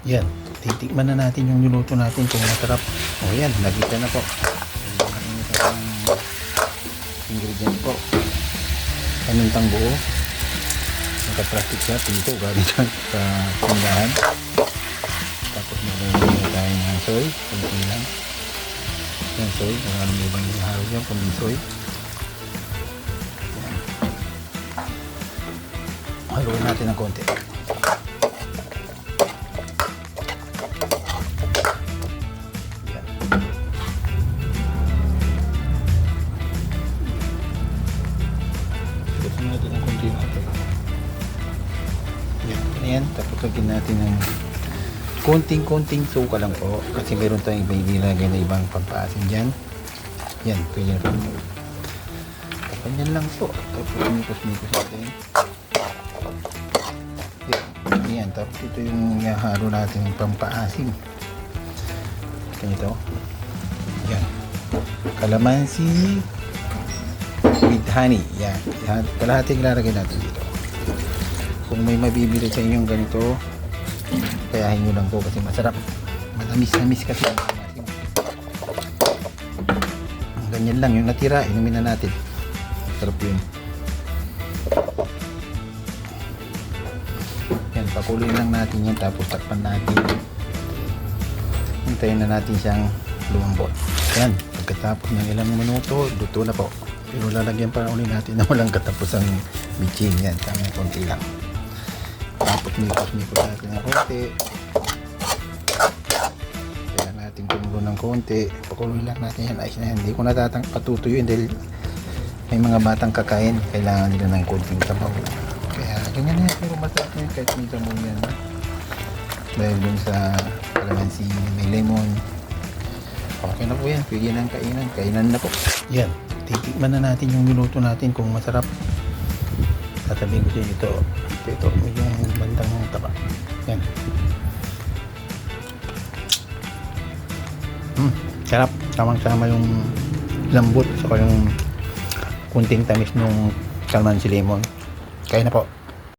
Yan, titikman na natin yung niluto natin kung masarap. O yan, nagita na po. Ang ingredient po. Pamintang buo. Naka-plastic siya, pinto, galing siya sa tindahan. Tapos maglalagay tayo ng soy, kunti lang. Yan, soy, maraming ibang ihalo dyan, kundi soy. Yan. Haluin natin ng konti. Yan. Gusto natin ng konti natin. Yan, tapos lagyan natin ng konting suka lang po kasi meron tayong nilagay na ibang pampaasim dyan. Yan, pwede na po. Ganyan lang po. Tapos mikos-mikos natin. Yan, tapos ito yung ihahalo natin yung pampaasim. Ganito. Yan. Kalamansi with honey. Yan. Kalahating lalagay natin dito. Kung may mabibili sa inyong ganito, kayahin nyo lang po kasi masarap. Matamis-tamis kasi. Ganyan lang yung natira, inumin na natin. Sarap yun. Yan, pakuloyin lang natin yan tapos takpan natin. Hintayin na natin siyang lumambot. Yan, pagkatapos ng ilang minuto, luto na po. Pero lalagyan pa ulit natin na walang katapusang bitchin. Yan, tama konti lang. Tapos mikos-mikos natin ng konti. Kaya natin kumulo ng konti. Pakuloy lang natin yan. Ayos na yan. Hindi ko patutuyuin dahil may mga batang kakain. Kailangan nila ng konting sabaw. Kaya ganyan na yan. Pero masarap na yan kahit may sabaw yan. Dahil dun sa kalamansi, may lemon. Okay na po yan. Pwede ng kainan. Kainan na po. Yan. Titikman na natin yung niluto natin kung masarap. Tatabihin ko siya dito. Ito, medyo bandang taba. Yan. Sarap. Tamang-tama yung lambot saka yung kunting tamis ng kalamansi lemon. Kaya na po.